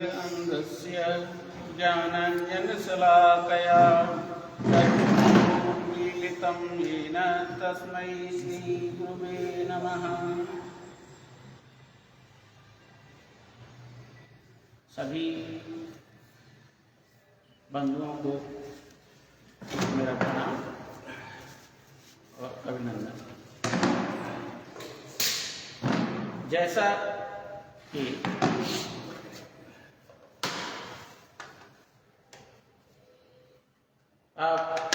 अन्धस्य ज्ञानाञ्जनशलाकया चक्षुरुन्मीलितं येन तस्मै श्रीगुरुवे नमः। सभी बंधुओं को मेरा प्रणाम और अभिनंदन। जैसा कि आप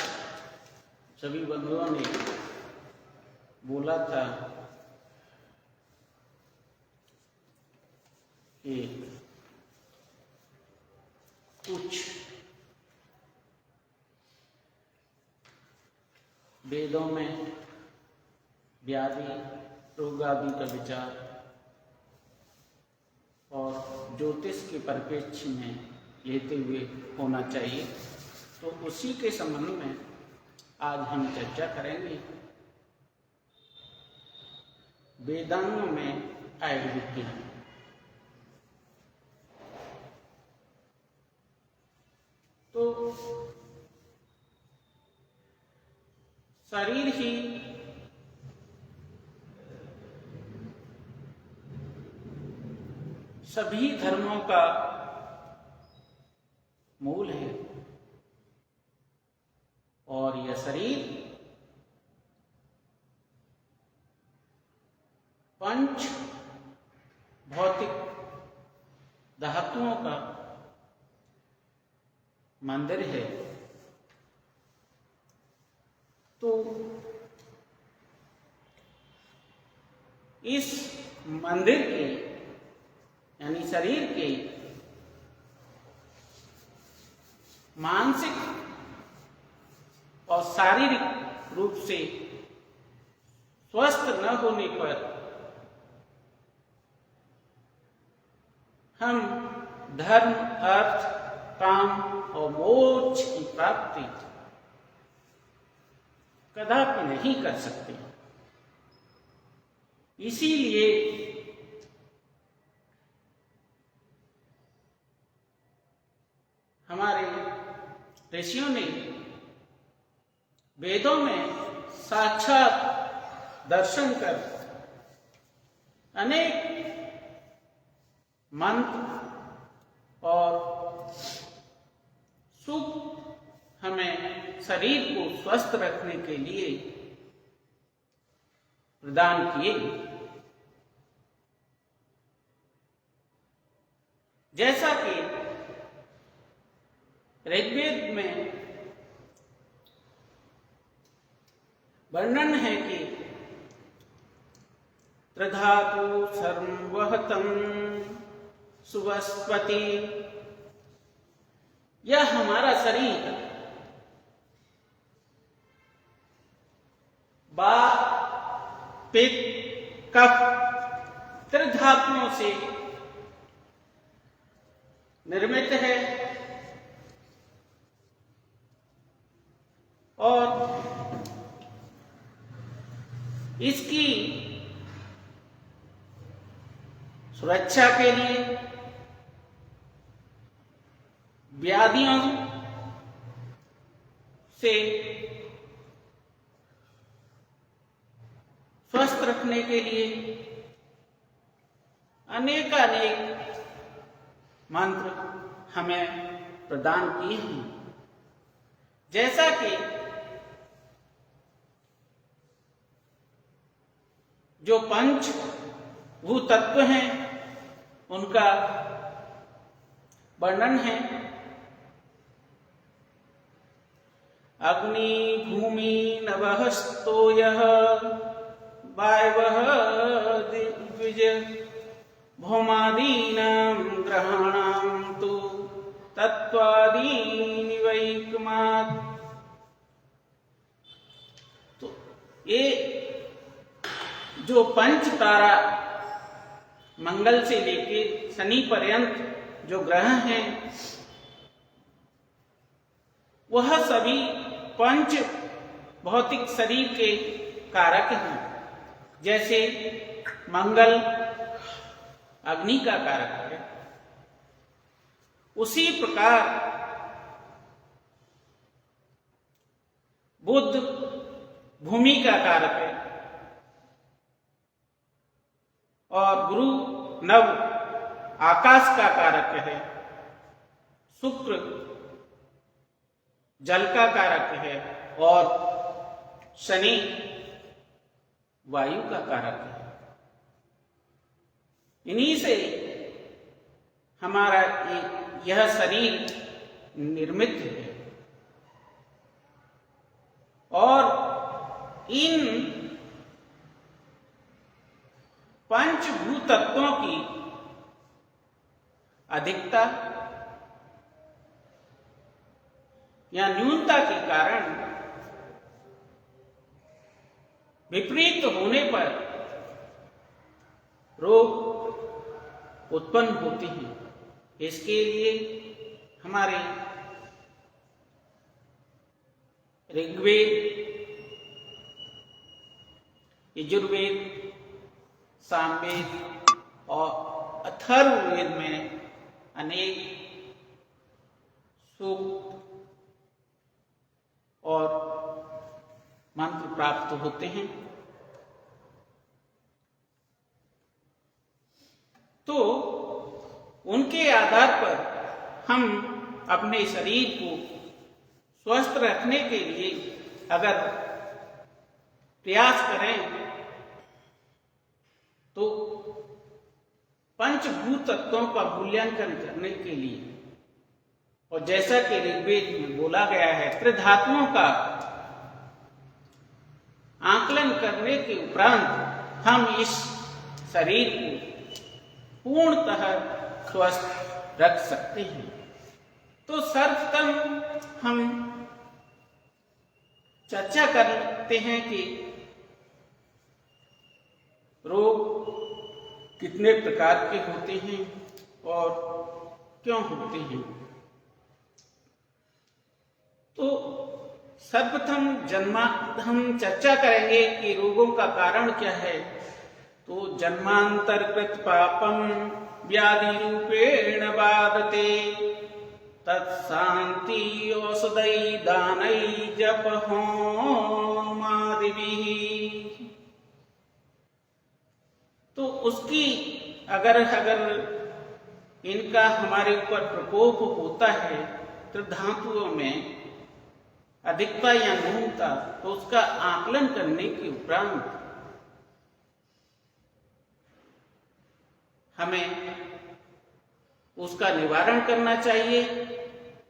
सभी बंधुओं ने बोला था कि कुछ वेदों में व्याधि रोग आदि का विचार और ज्योतिष के परिप्रेक्ष्य में लेते हुए होना चाहिए। तो उसी के संबंध में आज हम चर्चा करेंगे वेदांग में आयुर्विज्ञान। तो शरीर ही सभी धर्मों का मूल है और यह शरीर पंच भौतिक धातुओं का मंदिर है। तो इस मंदिर के यानी शरीर के मानसिक और शारीरिक रूप से स्वस्थ न होने पर हम धर्म अर्थ काम और मोक्ष की प्राप्ति कदापि नहीं कर सकते। इसीलिए हमारे ऋषियों ने वेदों में साक्षात दर्शन कर अनेक मंत्र और सुख हमें शरीर को स्वस्थ रखने के लिए प्रदान किए। जैसा कि ऋग्वेद में वर्णन है कि त्रिधातु सर्वहतं सुवस्पति, यह हमारा शरीर वात पित्त कफ त्रिधातुओं से निर्मित है और इसकी सुरक्षा के लिए व्याधियों से स्वस्थ रखने के लिए अनेकानेक मंत्र हमें प्रदान किए हैं। जैसा कि जो पंच भू तत्व हैं उनका वर्णन है। अग्नि भूमि नभः स्तोयः वायवः द्विज भौमादीनां ग्रहाणां तु तत्त्वादीनि वैकमात्। तो ये जो पंच तारा मंगल से लेके शनि पर्यंत जो ग्रह हैं वह सभी पंच भौतिक शरीर के कारक हैं। जैसे मंगल अग्नि का कारक है, उसी प्रकार बुध भूमि का कारक है और गुरु नव आकाश का कारक है, शुक्र जल का कारक है और शनि वायु का कारक है। इन्हीं से हमारा यह शरीर निर्मित है और इन पंचभूत तत्वों की अधिकता या न्यूनता के कारण विपरीत होने पर रोग उत्पन्न होते हैं। इसके लिए हमारे ऋग्वेद, यजुर्वेद, सामवेद और अथर्ववेद में अनेक सूक्त और मंत्र प्राप्त होते हैं। तो उनके आधार पर हम अपने शरीर को स्वस्थ रखने के लिए अगर प्रयास करें तो पंचभूत तत्वों का मूल्यांकन करने के लिए, और जैसा कि ऋग्वेद में बोला गया है, त्रिधातुओं का आकलन करने के उपरांत हम इस शरीर को पूर्णतः स्वस्थ रख सकते हैं। तो सर्वप्रथम हम चर्चा करते हैं कि रोग कितने प्रकार के होते हैं और क्यों होते हैं। तो सर्वप्रथम हम चर्चा करेंगे कि रोगों का कारण क्या है। तो जन्मांतरकृत पापम व्याधि रूपेण बाधते तत्शांति औषधि दानै जप होमादिभिः। तो उसकी अगर इनका हमारे ऊपर प्रकोप होता है त्रिधातुओं में अधिकता या न्यूनता, तो उसका आकलन करने के उपरांत हमें उसका निवारण करना चाहिए।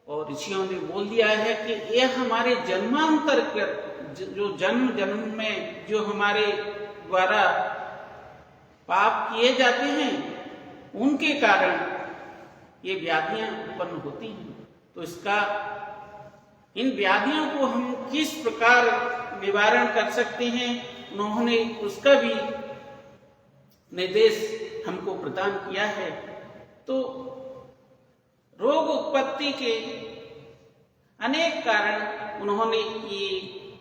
और ऋषियों ने बोल दिया है कि यह हमारे जन्मांतर जो जन्म में जो हमारे द्वारा पाप किए जाते हैं उनके कारण ये व्याधियां उत्पन्न होती हैं। तो इन व्याधियों को हम किस प्रकार निवारण कर सकते हैं, उन्होंने उसका भी निर्देश हमको प्रदान किया है। तो रोग उत्पत्ति के अनेक कारण उन्होंने ये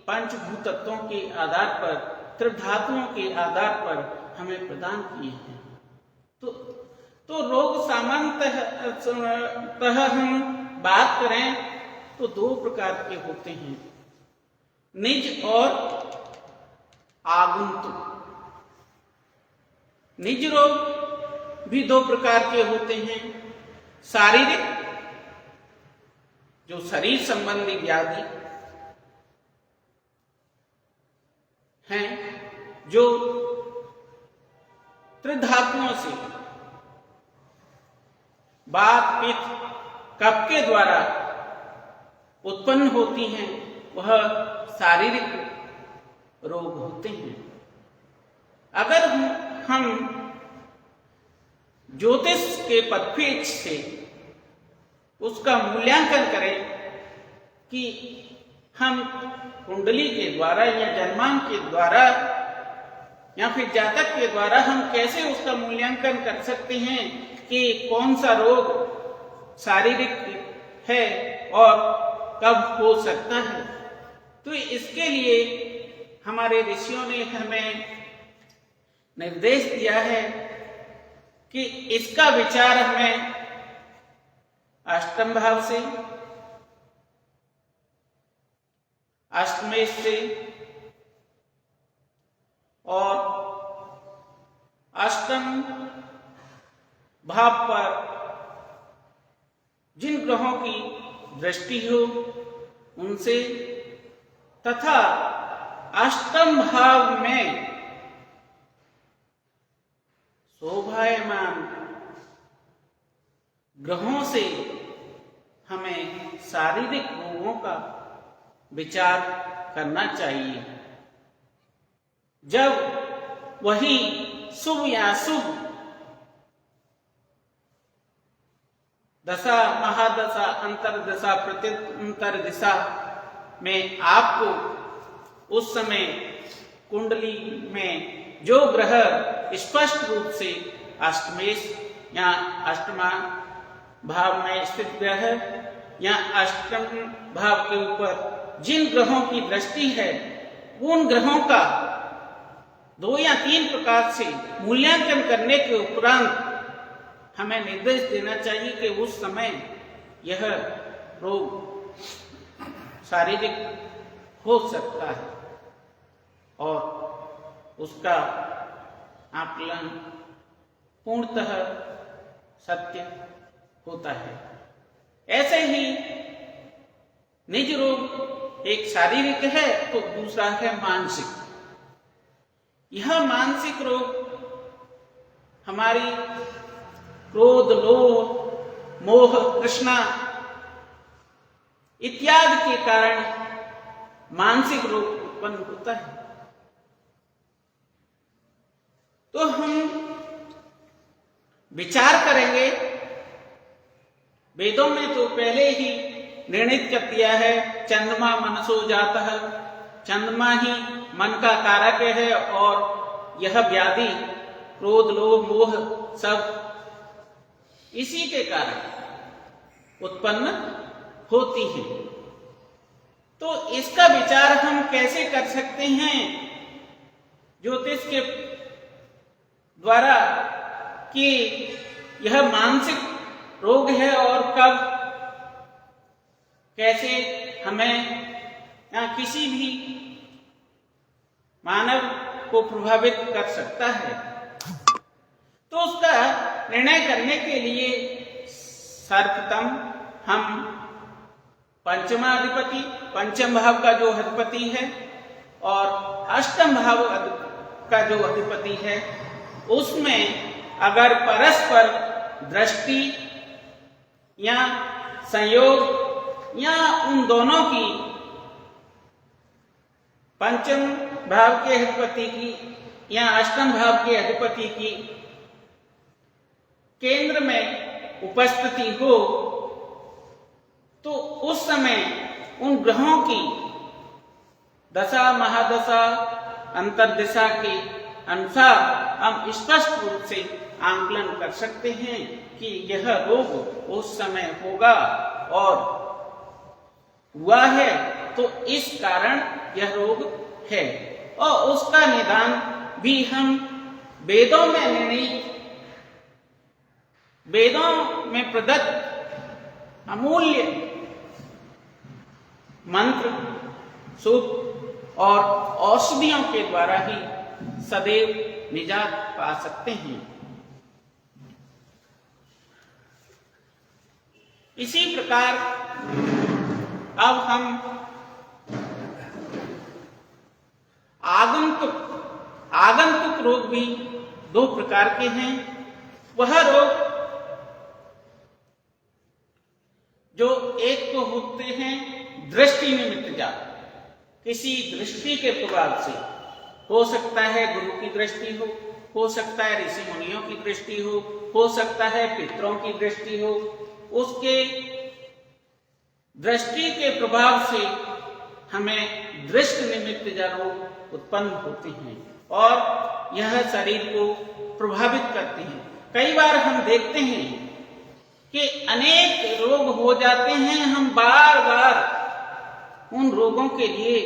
पंचभूत तत्वों के आधार पर, त्रिधातुओं के आधार पर हमें प्रदान किए हैं। तो रोग सामान्यतः हम बात करें तो दो प्रकार के होते हैं, निज और आगंतुक। निज रोग भी दो प्रकार के होते हैं, शारीरिक जो शरीर संबंधी व्याधि हैं जो त्रिधातुओं से वात पित्त कफ के द्वारा उत्पन्न होती हैं, वह शारीरिक रोग होते हैं। अगर हम ज्योतिष के परिप्रेक्ष्य से उसका मूल्यांकन करें कि हम कुंडली के द्वारा या जन्मांक के द्वारा या फिर जातक के द्वारा हम कैसे उसका मूल्यांकन कर सकते हैं कि कौन सा रोग शारीरिक है और कब हो सकता है। तो इसके लिए हमारे ऋषियों ने हमें निर्देश दिया है कि इसका विचार हमें अष्टम भाव से, अष्टमेश से और अष्टम भाव पर जिन ग्रहों की दृष्टि हो उनसे, तथा अष्टम भाव में शोभायमान ग्रहों से हमें शारीरिक रोगों का विचार करना चाहिए। जब वही शुभ या शुभ दशा, महादशा, अंतरदशा, प्रत्यंतर दिशा में आपको उस समय कुंडली में जो ग्रह स्पष्ट रूप से अष्टमेश या अष्टमा भाव में स्थित ग्रह या अष्टम भाव के ऊपर जिन ग्रहों की दृष्टि है, उन ग्रहों का 2 या 3 प्रकार से मूल्यांकन करने के उपरांत हमें निर्देश देना चाहिए कि उस समय यह रोग शारीरिक हो सकता है और उसका आकलन पूर्णतः सत्य होता है। ऐसे ही निज रोग एक शारीरिक है तो दूसरा है मानसिक। यह मानसिक रोग हमारी क्रोध, लोभ, मोह, तृष्णा इत्यादि के कारण मानसिक रोग उत्पन्न होता है। तो हम विचार करेंगे, वेदों में तो पहले ही निर्णित कर दिया है, चंद्रमा मनसो जातः, चंद्रमा ही मन का कारक है और यह व्याधि क्रोध, लोभ, मोह सब इसी के कारण उत्पन्न होती है। तो इसका विचार हम कैसे कर सकते हैं ज्योतिष के द्वारा कि यह मानसिक रोग है और कब कैसे हमें या किसी भी मानव को प्रभावित कर सकता है। तो उसका निर्णय करने के लिए सर्वप्रथम हम पंचमाधिपति, पंचम भाव का जो अधिपति है और अष्टम भाव का जो अधिपति है, उसमें अगर परस्पर दृष्टि या संयोग या उन दोनों की, पंचम भाव के अधिपति की या अष्टम भाव के अधिपति की केंद्र में उपस्थिति हो, तो उस समय उन ग्रहों की दशा, महादशा, अंतरदिशा के अनुसार हम स्पष्ट रूप से आंकलन कर सकते हैं कि यह रोग उस समय होगा और हुआ है, तो इस कारण यह रोग है। और उसका निदान भी हम वेदों में निर्णित, वेदों में प्रदत्त अमूल्य मंत्र, सूक्त और औषधियों के द्वारा ही सदैव निजात पा सकते हैं। इसी प्रकार अब हम आगंतुक रोग भी 2 प्रकार के हैं। वह रोग जो एक तो होते हैं दृष्टि निमित्त जात, किसी दृष्टि के प्रभाव से, हो सकता है गुरु की दृष्टि हो सकता है ऋषि मुनियों की दृष्टि हो सकता है पितरों की दृष्टि हो, उसके दृष्टि के प्रभाव से हमें दृष्टि निमित्त रोग उत्पन्न होते हैं और यह शरीर को प्रभावित करते हैं। कई बार हम देखते हैं कि अनेक रोग हो जाते हैं, हम बार बार उन रोगों के लिए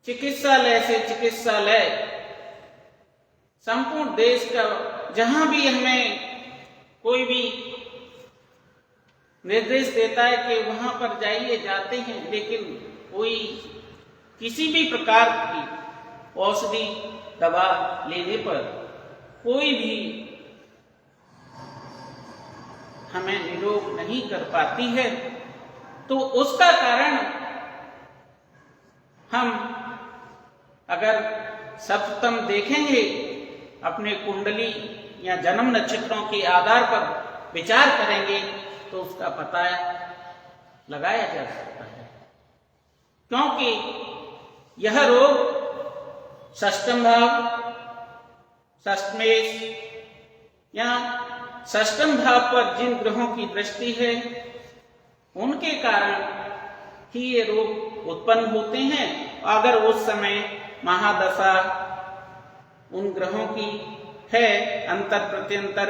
चिकित्सालय से चिकित्सालय, संपूर्ण देश का जहां भी हमें कोई भी निर्देश देता है कि वहां पर जाइए, जाते हैं, लेकिन कोई किसी भी प्रकार की औषधि दवा लेने पर कोई भी हमें निरोग नहीं कर पाती है। तो उसका कारण हम अगर सप्तम देखेंगे, अपने कुंडली या जन्म नक्षत्रों के आधार पर विचार करेंगे, तो उसका पता लगाया जा सकता है। क्योंकि यह रोग षष्ठम भाव, षष्ठमेश या षष्ठम भाव पर जिन ग्रहों की दृष्टि है, उनके कारण ही ये रोग उत्पन्न होते हैं। अगर उस समय महादशा उन ग्रहों की है, अंतर प्रत्यंतर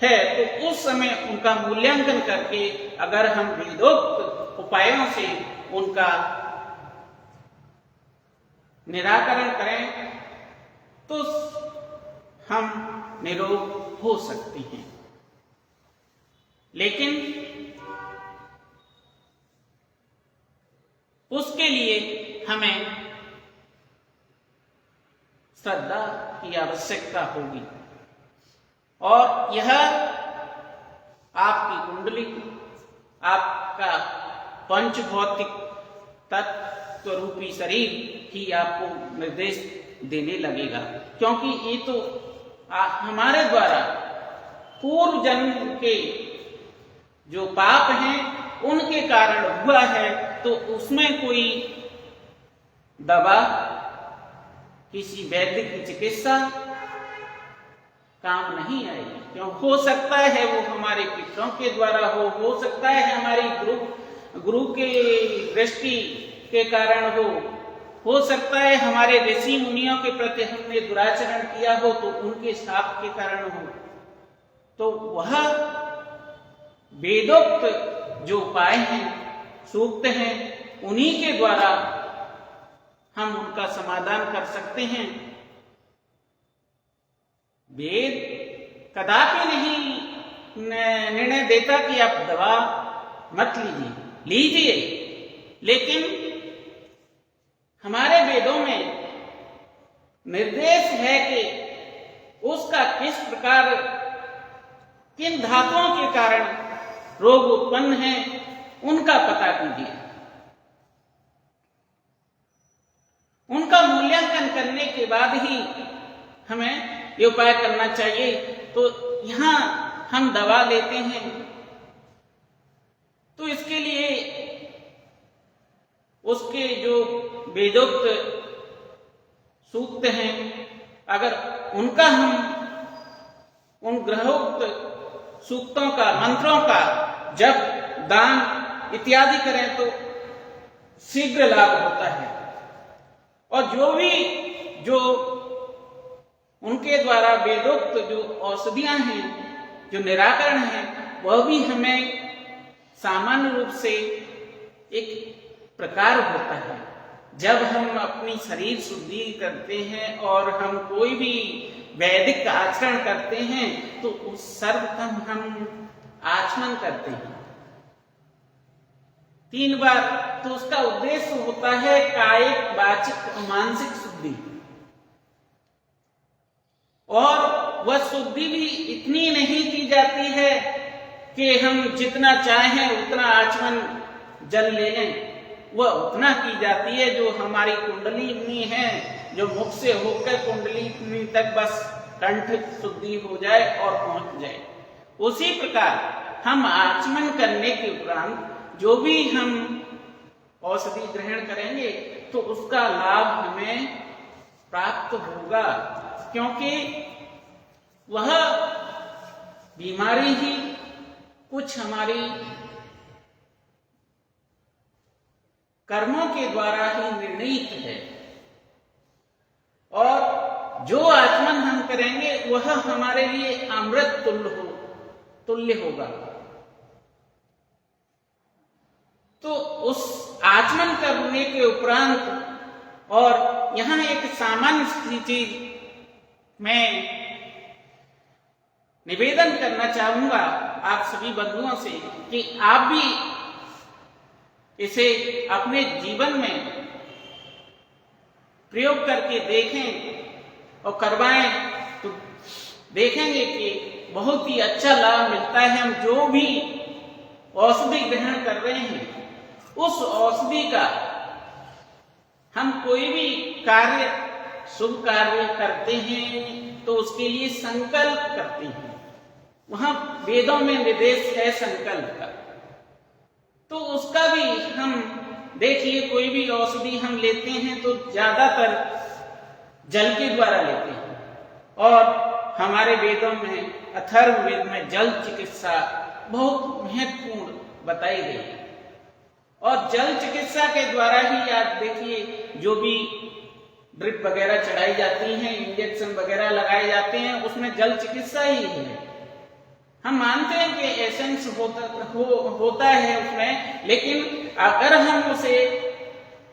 है, तो उस समय उनका मूल्यांकन करके अगर हम वेदोक्त उपायों से उनका निराकरण करें तो हम निरोग हो सकते हैं। लेकिन उसके लिए हमें श्रद्धा की आवश्यकता होगी, और यह आपकी कुंडली, आपका पंच भौतिक तत्व रूपी शरीर ही आपको निर्देश देने लगेगा। क्योंकि ये तो हमारे द्वारा पूर्व जन्म के जो पाप हैं उनके कारण हुआ है, तो उसमें कोई दवा, किसी वैद्य की चिकित्सा काम नहीं आएगी। क्यों? हो सकता है वो हमारे पितरों के द्वारा हो सकता है हमारी गुरु के दृष्टि के कारण हो सकता है हमारे ऋषि मुनियों के प्रति हमने दुराचरण किया हो तो उनके शाप के कारण हो। तो वह वेदोक्त जो उपाय हैं, सूक्त हैं, उन्हीं के द्वारा हम उनका समाधान कर सकते हैं। वेद कदापि नहीं निर्णय देता कि आप दवा मत लीजिए, लेकिन हमारे वेदों में निर्देश है कि उसका किस प्रकार, किन धातुओं के कारण रोग उत्पन्न है, उनका पता कीजिए। उनका मूल्यांकन करने के बाद ही हमें ये उपाय करना चाहिए। तो यहां हम दवा लेते हैं, तो इसके लिए उसके जो वेदोक्त सूक्त हैं, अगर उनका हम उन ग्रहोक्त सूक्तों का, मंत्रों का जप, दान इत्यादि करें तो शीघ्र लाभ होता है। और जो उनके द्वारा वेदोक्त जो औषधियां हैं, जो निराकरण है, वह भी हमें सामान्य रूप से एक प्रकार होता है। जब हम अपनी शरीर शुद्धि करते हैं और हम कोई भी वैदिक आचरण करते हैं तो उस सर्वप्रथम हम आचमन करते हैं 3 बार। तो उसका उद्देश्य होता है कायिक, वाचिक और मानसिक शुद्धि। और वह शुद्धि भी इतनी नहीं की जाती है कि हम जितना चाहें उतना आचमन जल ले लें। वह उतना की जाती है जो हमारी कुंडली में है, जो मुख से होकर कुंडली तक बस कंठ शुद्धि हो जाए और पहुंच जाए। उसी प्रकार हम आचमन करने के उपरांत जो भी हम औषधि ग्रहण करेंगे तो उसका लाभ हमें प्राप्त होगा, क्योंकि वह बीमारी ही कुछ हमारी कर्मों के द्वारा ही निर्णीत है। और जो आचमन हम करेंगे वह हमारे लिए अमृत तुल्य होगा। तो उस आचमन करने के उपरांत, और यहाँ एक सामान्य सी चीज मैं निवेदन करना चाहूंगा आप सभी बंधुओं से कि आप भी इसे अपने जीवन में प्रयोग करके देखें और करवाएं, तो देखेंगे कि बहुत ही अच्छा लाभ मिलता है। हम जो भी औषधि ग्रहण कर रहे हैं, उस औषधि का हम कोई भी कार्य, शुभ कार्य करते हैं तो उसके लिए संकल्प करते हैं। वहां वेदों में निर्देश है संकल्प का, तो उसका भी हम देखिए, कोई भी औषधि हम लेते हैं तो ज्यादातर जल के द्वारा लेते हैं। और हमारे वेदों में, अथर्ववेद में जल चिकित्सा बहुत महत्वपूर्ण बताई गई है। और जल चिकित्सा के द्वारा ही आप देखिए, जो भी ड्रिप वगैरह चढ़ाई जाती हैं, इंजेक्शन वगैरह लगाए जाते हैं, उसमें जल चिकित्सा ही है। हम मानते हैं कि एसेंस होता है उसमें, लेकिन अगर हम उसे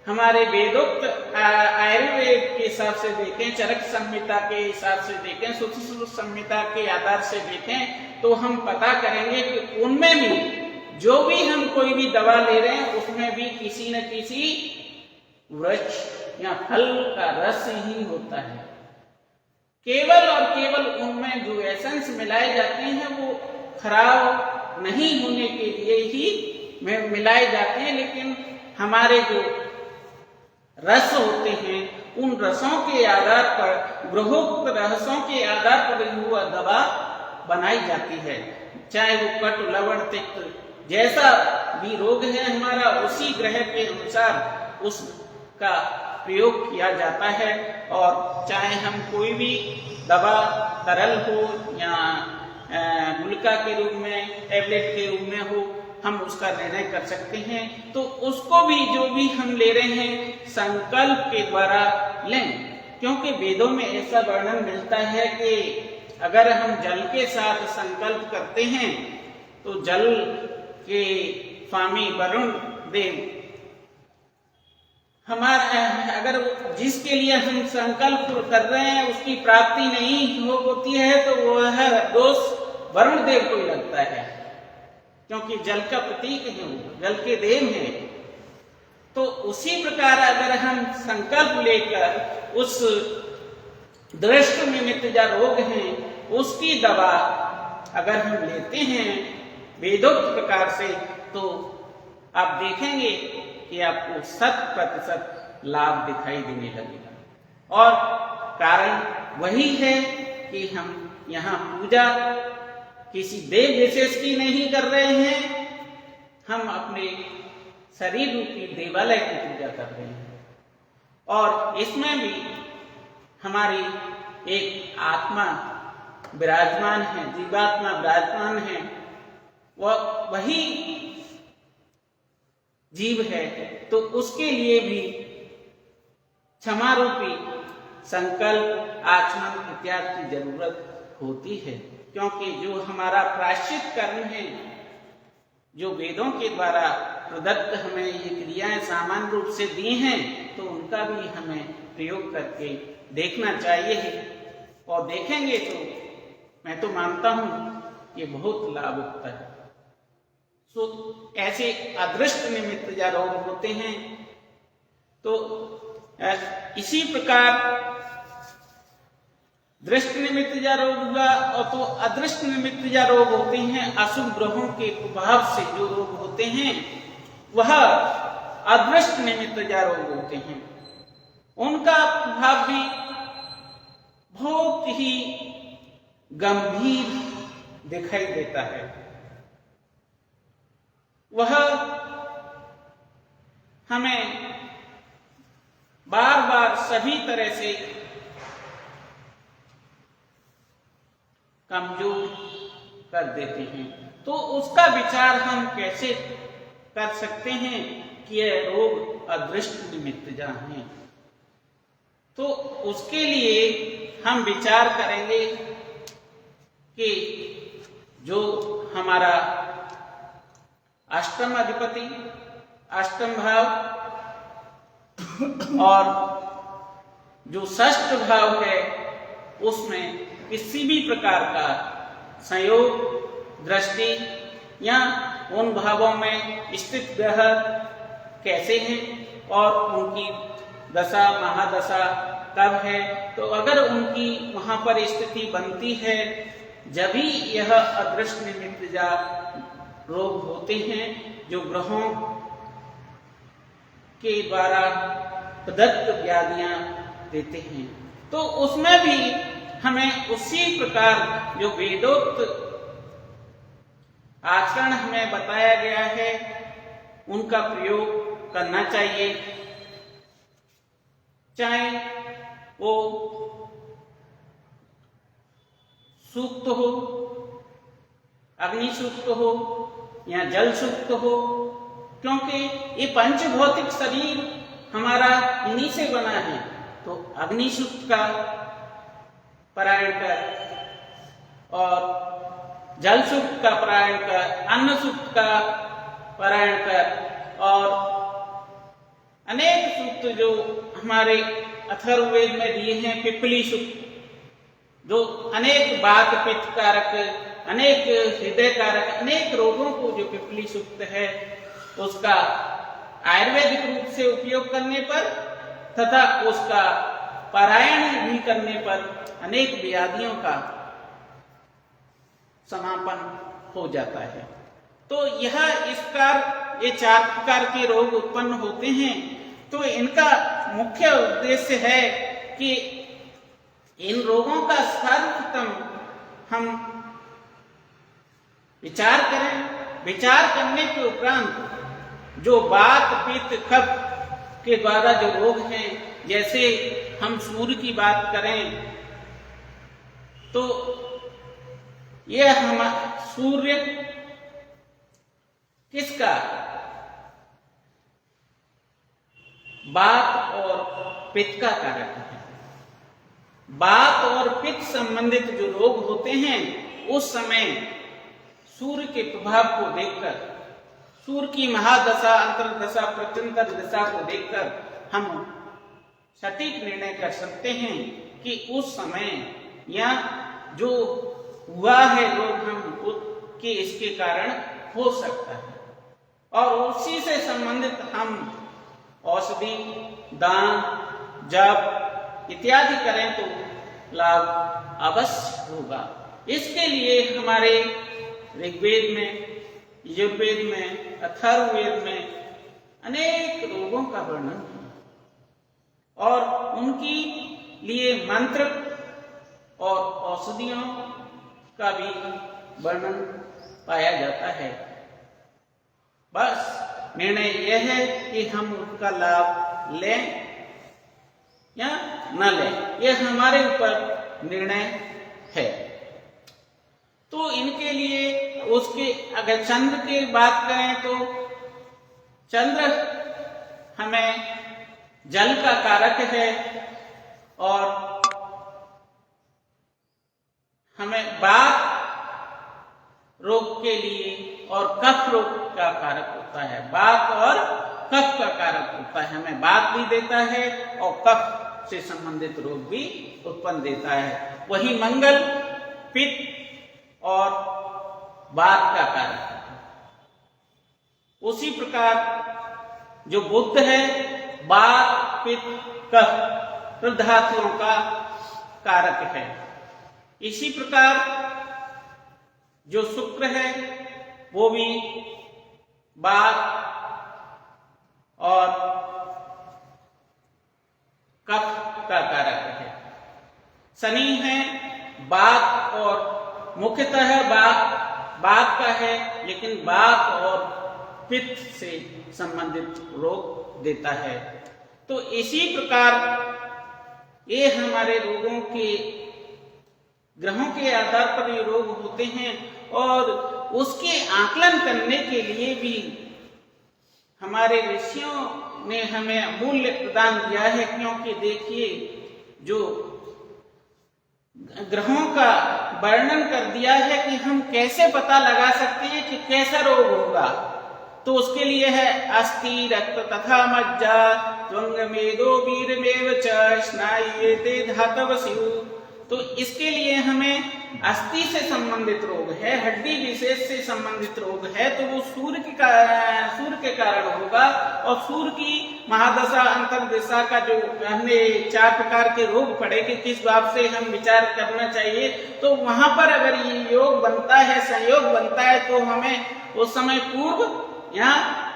हमारे वेदोक्त आयुर्वेद के हिसाब से देखें, चरक संहिता के हिसाब से देखें, सूत्र संहिता के आधार से देखें, तो हम पता करेंगे कि उनमें भी जो भी हम कोई भी दवा ले रहे हैं, उसमें भी किसी न किसी वृक्ष या फल का रस ही होता है। केवल और केवल उनमें जो एसेंस मिलाए जाते हैं वो खराब नहीं होने के लिए ही मिलाए जाते हैं, लेकिन हमारे जो रस होते हैं, उन रसों के आधार पर, ग्रहोक्त रसों के आधार पर वह दवा बनाई जाती है। चाहे वो कटु, लवण, तिक्त, जैसा भी रोग है हमारा, उसी ग्रह के अनुसार उसका प्रयोग किया जाता है। और चाहे हम कोई भी दवा तरल हो या गुलिका के रूप में, टैबलेट के रूप में हो, हम उसका निर्णय कर सकते हैं। तो उसको भी, जो भी हम ले रहे हैं, संकल्प के द्वारा लें, क्योंकि वेदों में ऐसा वर्णन मिलता है कि अगर हम जल के साथ संकल्प करते हैं तो जल के स्वामी वरुण देव हमारा, अगर जिसके लिए हम संकल्प कर रहे हैं उसकी प्राप्ति नहीं होती है, तो वह दोष वरुण देव को ही लगता है, क्योंकि जल का प्रतीक है, जल के देव हैं। तो उसी प्रकार अगर हम संकल्प लेकर उस दृष्ट निमित्त जो रोग हैं, उसकी दवा अगर हम लेते हैं वेदोक्त प्रकार से, तो आप देखेंगे कि आपको 100% लाभ दिखाई देने लगेगा। और कारण वही है कि हम यहाँ पूजा किसी देव विशेष की नहीं कर रहे हैं, हम अपने शरीर रूपी देवालय की पूजा कर रहे हैं। और इसमें भी हमारी एक आत्मा विराजमान है, जीवात्मा विराजमान है, वही जीव है, तो उसके लिए भी क्षमा रूपी संकल्प, आचमन इत्यादि की जरूरत होती है। क्योंकि जो हमारा प्रायश्चित कर्म है, जो वेदों के द्वारा प्रदत्त हमें ये क्रियाएं सामान्य रूप से दी हैं, तो उनका भी हमें प्रयोग करके देखना चाहिए। और देखेंगे तो मैं तो मानता हूं ये बहुत लाभ होता है। तो ऐसे अदृष्ट निमित्त या रोग होते हैं, तो इसी प्रकार दृष्ट निमित्त या रोग हुआ, और तो अदृष्ट निमित्त या रोग होते हैं अशुभ ग्रहों के प्रभाव से जो रोग होते हैं, वह अदृष्ट निमित्त या रोग होते हैं। उनका प्रभाव भी बहुत ही गंभीर दिखाई देता है। वह हमें बार बार सभी तरह से कमजोर कर देते हैं। तो उसका विचार हम कैसे कर सकते हैं कि यह रोग अदृष्ट निमित्त है? तो उसके लिए हम विचार करेंगे कि जो हमारा अष्टम अधिपति, अष्टम भाव और जो षष्ठ भाव है, उसमें किसी भी प्रकार का संयोग दृष्टि या उन भावों में स्थित ग्रह कैसे हैं और उनकी दशा महादशा कब है। तो अगर उनकी वहां पर स्थिति बनती है जब भी यह अदृष्ट निमित्तजा रोग होते हैं जो ग्रहों के द्वारा प्रदत्त व्याधियां देते हैं। तो उसमें भी हमें उसी प्रकार जो वेदोक्त आचरण हमें बताया गया है उनका प्रयोग करना चाहिए, चाहे वो सूक्त हो, अग्नि सूक्त हो या जल सूक्त हो, क्योंकि ये पंच भौतिक शरीर हमारा इन्हीं से बना है। तो अग्नि सूक्त का पारायण कर और जल सूक्त का पारायण कर, अन्न सूक्त का पारायण कर और अनेक सूक्त जो हमारे अथर्ववेद में दिए हैं, पिप्पली सूक्त जो अनेक वात पित्त कारक, अनेक हृदय कारक, अनेक रोगों को जो पिप्पली सूक्त है उसका आयुर्वेदिक रूप से उपयोग करने पर तथा उसका पारायण भी करने पर अनेक व्याधियों का समापन हो जाता है। तो यह ये 4 प्रकार के रोग उत्पन्न होते हैं। तो इनका मुख्य उद्देश्य है कि इन रोगों का सर्वप्रथम हम विचार करें। विचार करने के उपरांत जो वात पित्त कफ के द्वारा जो रोग हैं, जैसे हम सूर्य की बात करें तो यह हम सूर्य किसका वात और पित्त का कारक है। वात और पित्त संबंधित जो रोग होते हैं उस समय सूर्य के प्रभाव को देखकर, सूर्य की महादशा अंतर्दशा प्रत्यंतर दशा को देखकर हम सटीक निर्णय कर सकते हैं कि उस समय या जो हुआ है रोग हमको कि इसके कारण हो सकता है, और उसी से संबंधित हम औषधि दान जप इत्यादि करें तो लाभ अवश्य होगा। इसके लिए हमारे ऋग्वेद में, यजुर्वेद में, अथर्ववेद में अनेक रोगों का वर्णन है और उनकी लिए मंत्र और औषधियों का भी वर्णन पाया जाता है। बस निर्णय यह है कि हम उनका लाभ लें या न लें, यह हमारे ऊपर निर्णय है। तो इनके लिए उसके अगर चंद्र की बात करें तो चंद्र हमें जल का कारक है और हमें वात रोग के लिए और कफ रोग का कारक होता है। वात और कफ का कारक होता है, हमें वात भी देता है और कफ से संबंधित रोग भी उत्पन्न देता है। वही मंगल पित्त और वात का कारक है। उसी प्रकार जो बुध है वात पित्त कफ प्रधातुओं का कारक है। इसी प्रकार जो शुक्र है वो भी वात और कफ का कारक है। शनि है वात और मुख्यतः वात का है, लेकिन वात और पित्त से संबंधित रोग देता है। तो इसी प्रकार ये हमारे रोगों के ग्रहों के आधार पर ये रोग होते हैं और उसके आकलन करने के लिए भी हमारे ऋषियों ने हमें मूल्य प्रदान किया है। क्योंकि देखिए जो ग्रहों का वर्णन कर दिया है कि हम कैसे पता लगा सकते हैं कि कैसा रोग होगा, तो उसके लिए है अस्थि रक्त तथा मज्जा त्वंग मेदो वीरमेव च स्नायुते धातव स्युः। तो इसके लिए हमें अस्थि से संबंधित रोग है, हड्डी विशेष से संबंधित रोग है, तो वो सूर्य के कारण होगा। और सूर्य की महादशा अंतर्दशा का जो हमें 4 प्रकार के रोग पड़े कि किस बात से हम विचार करना चाहिए, तो वहां पर अगर ये योग बनता है, संयोग बनता है, तो हमें उस समय पूर्व या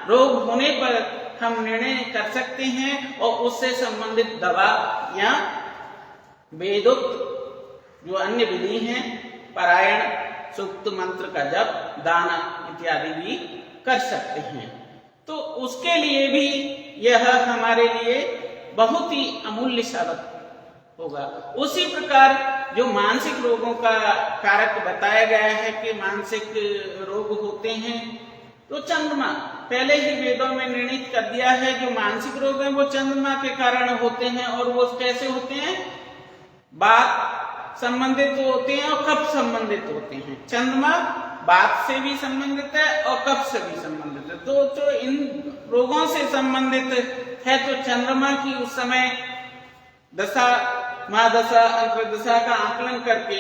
रोग होने पर हम निर्णय कर सकते हैं और उससे संबंधित दवा या वेदोक्त जो अन्य विधि हैं, पारायण, सूक्त, मंत्र का जप, दान इत्यादि भी कर सकते हैं। तो उसके लिए भी यह हमारे लिए बहुत ही अमूल्य साबित होगा। उसी प्रकार जो मानसिक रोगों का कारक बताया गया है कि मानसिक रोग होते हैं, तो चंद्रमा पहले ही वेदों में निर्णित कर दिया है, जो मानसिक रोग हैं वो चंद्रमा के कारण होते हैं। और वो कैसे होते हैं? बात संबंधित होते हैं और कफ संबंधित होते हैं। चंद्रमा बात से भी संबंधित है और कफ से भी संबंधित है। तो इन रोगों से संबंधित है, तो चंद्रमा की उस समय दशा, महादशा, अंतर्दशा का आकलन करके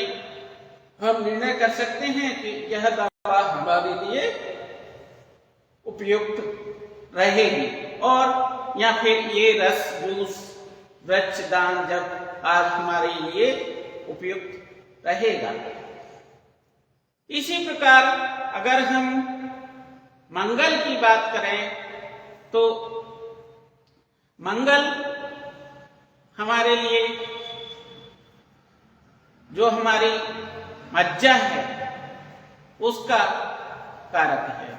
हम निर्णय कर सकते हैं कि यह दवा हमारे लिए उपयुक्त रहेगी, और या फिर ये रस, जूस, वृक्ष दान जब आज हमारे लिए उपयुक्त रहेगा। इसी प्रकार अगर हम मंगल की बात करें, तो मंगल हमारे लिए जो हमारी मज्जा है उसका कारक है।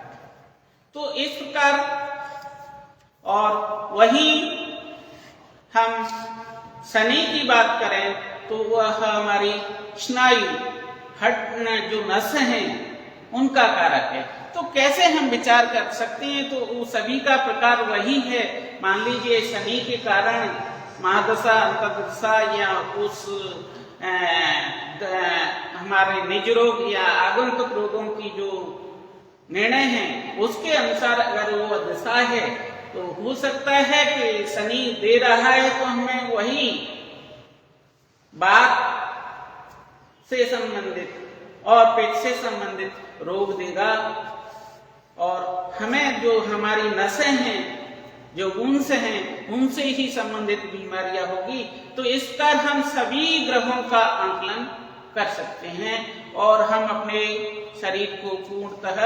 तो इस प्रकार, और वहीं हम शनि की बात करें तो वह हमारी स्नायु, हड्डी, जो नस हैं उनका कारक है। तो कैसे हम विचार कर सकते हैं? तो वो सभी का प्रकार वही है। मान लीजिए शनि के कारण महादशा, अंतर्दशा या उस हमारे निज रोग या आगंतुक रोगों की जो निर्णय है उसके अनुसार अगर वो दशा है, तो हो सकता है कि शनि दे रहा है तो हमें वही बात से संबंधित और पेट से संबंधित रोग देगा, और हमें जो हमारी नसें हैं, जो गुंस हैं, उनसे ही संबंधित बीमारियां होगी। तो इस पर हम सभी ग्रहों का आकलन कर सकते हैं और हम अपने शरीर को पूर्णतः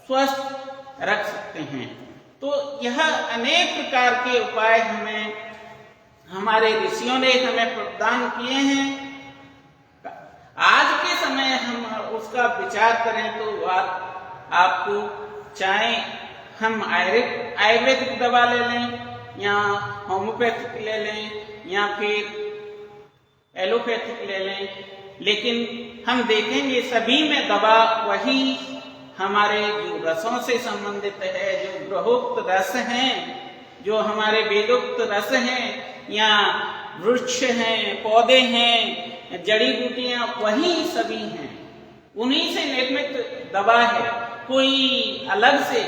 स्वस्थ रख सकते हैं। तो यह अनेक प्रकार के उपाय हमें हमारे ऋषियों ने हमें प्रदान किए हैं। आज के समय हम उसका विचार करें तो आपको चाहे हम आयुर्वेदिक दवा ले लें या होम्योपैथिक ले लें या फिर एलोपैथिक ले लें, लेकिन हम देखेंगे सभी में दवा वही हमारे जो रसों से संबंधित है, जो ग्रहोक्त रस हैं, जो हमारे वेदोक्त रस हैं, या वृक्ष हैं, पौधे हैं, जड़ी बूटियां, वही सभी हैं। उन्हीं से निर्मित दवा है, कोई अलग से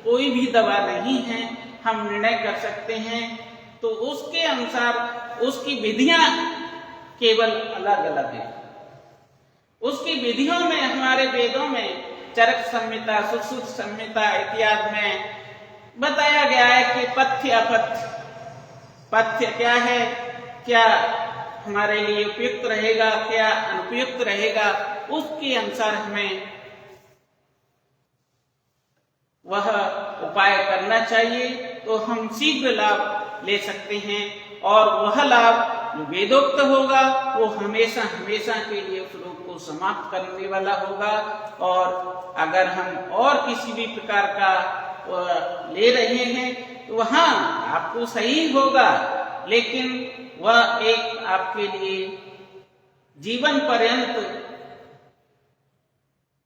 कोई भी दवा नहीं है। हम निर्णय कर सकते हैं तो उसके अनुसार उसकी विधियां केवल अलग अलग है। उसकी विधियों में हमारे वेदों में चरक संहिता, सुश्रुत संहिता इत्यादि में बताया गया है कि पथ्य अपथ्य, पथ्य क्या है, क्या हमारे लिए उपयुक्त रहेगा, क्या अनुपयुक्त रहेगा, उसके अनुसार हमें वह उपाय करना चाहिए, तो हम शीघ्र लाभ ले सकते हैं। और वह लाभ जो वेदोक्त होगा वो हमेशा हमेशा के लिए उस रोग को समाप्त करने वाला होगा। और अगर हम और किसी भी प्रकार का ले रहे हैं तो वहां आपको सही होगा, लेकिन वह एक आपके लिए जीवन पर्यंत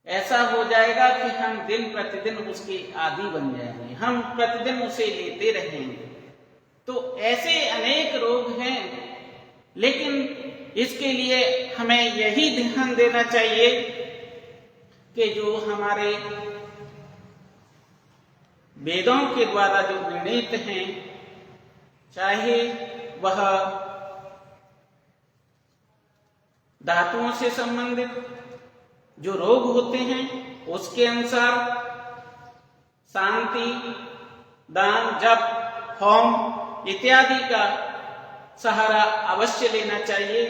ऐसा हो जाएगा कि हम दिन प्रतिदिन उसके आदी बन जाएंगे, हम प्रतिदिन उसे लेते रहेंगे। तो ऐसे अनेक रोग हैं, लेकिन इसके लिए हमें यही ध्यान देना चाहिए कि जो हमारे वेदों के द्वारा जो निर्णीत हैं, चाहे वह धातुओं से संबंधित जो रोग होते हैं उसके अनुसार शांति, दान, जप, होम इत्यादि का सहारा अवश्य लेना चाहिए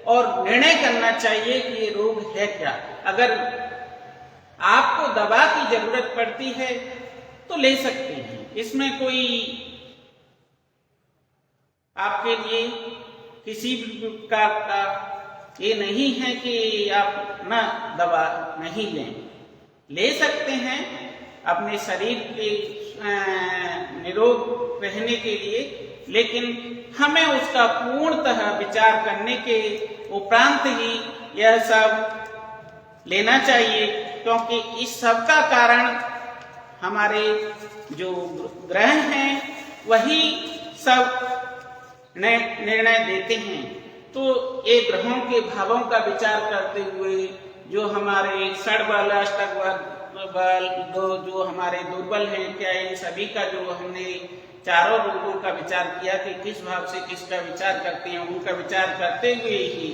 और निर्णय करना चाहिए कि ये रोग है क्या। अगर आपको दवा की जरूरत पड़ती है तो ले सकते हैं, इसमें कोई आपके लिए किसी भी प्रकार का ये नहीं है कि आप ना दवा नहीं लें, ले सकते हैं अपने शरीर के निरोग रहने के लिए, लेकिन हमें उसका पूर्णतः विचार करने के उपरांत ही यह सब लेना चाहिए, क्योंकि इस सब का कारण हमारे जो ग्रह हैं वही सब निर्णय देते हैं। तो ये ग्रहों के भावों का विचार करते हुए जो हमारे षड्बल, अष्टबल, जो हमारे दुर्बल हैं, क्या इन सभी का जो हमने चारों रोगों का विचार किया कि किस भाव से किसका विचार करते हैं, उनका विचार करते हुए ही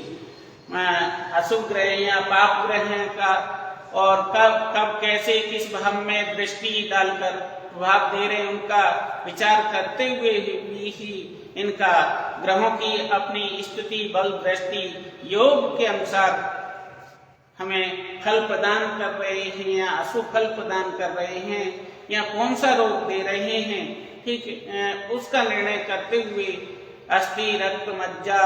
अशुभ ग्रह या पाप ग्रह का और कब कैसे किस भाव में दृष्टि डालकर प्रभाव दे रहे हैं उनका विचार करते हुए ही इनका ग्रहों की अपनी स्थिति, बल, दृष्टि, योग के अनुसार हमें फल प्रदान कर रहे हैं या अशुभ फल प्रदान कर रहे हैं या कौन सा रोग दे रहे हैं, ठीक उसका निर्णय करते हुए अस्थि, रक्त, मज्जा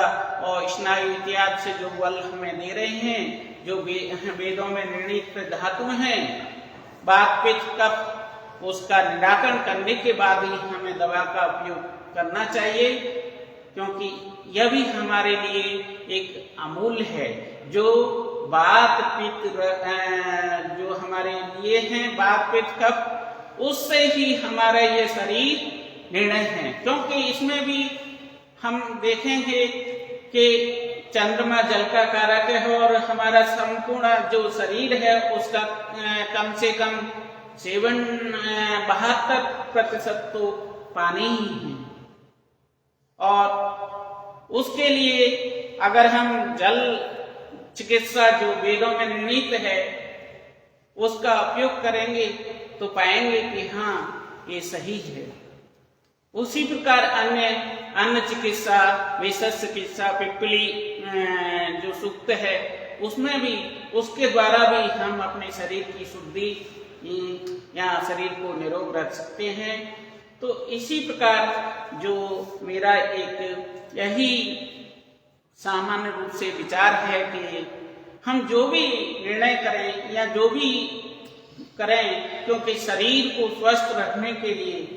और स्नायु इत्यादि से जो बल हमें दे रहे हैं, जो वेदों में निर्णीत धातु हैं, वात, पित्त, कफ, उसका निराकरण करने के बाद ही हमें दवा का उपयोग करना चाहिए, क्योंकि यह भी हमारे लिए एक अमूल्य है। जो वात, पित्त जो हमारे लिए हैं, वात, पित्त, कफ, उससे ही हमारा ये शरीर निर्णय है, क्योंकि इसमें भी हम देखेंगे कि चंद्रमा जल का कारक है और हमारा संपूर्ण जो शरीर है उसका कम से कम 72% तो पानी ही है। और उसके लिए अगर हम जल चिकित्सा जो वेदों में निर्णीत है उसका उपयोग करेंगे तो पाएंगे कि हाँ ये सही है। उसी प्रकार अन्य चिकित्सा, विशेष चिकित्सा, पिप्पली जो सूक्त है उसमें भी, उसके द्वारा भी हम अपने शरीर की शुद्धि या शरीर को निरोग रख सकते हैं। तो इसी प्रकार जो मेरा एक यही सामान्य रूप से विचार है कि हम जो भी निर्णय करें या जो भी करें, क्योंकि शरीर को स्वस्थ रखने के लिए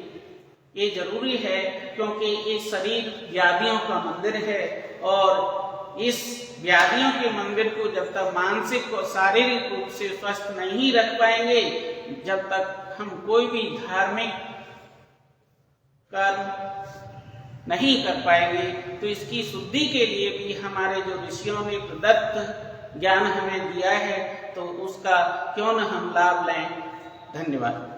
ये जरूरी है, क्योंकि ये शरीर व्याधियों का मंदिर है और इस व्याधियों के मंदिर को जब तक मानसिक और शारीरिक रूप से स्वस्थ नहीं रख पाएंगे, जब तक हम कोई भी धार्मिक कर्म नहीं कर पाएंगे। तो इसकी शुद्धि के लिए भी हमारे जो ऋषियों ने प्रदत्त ज्ञान हमें दिया है, तो उसका क्यों न हम लाभ लें। धन्यवाद।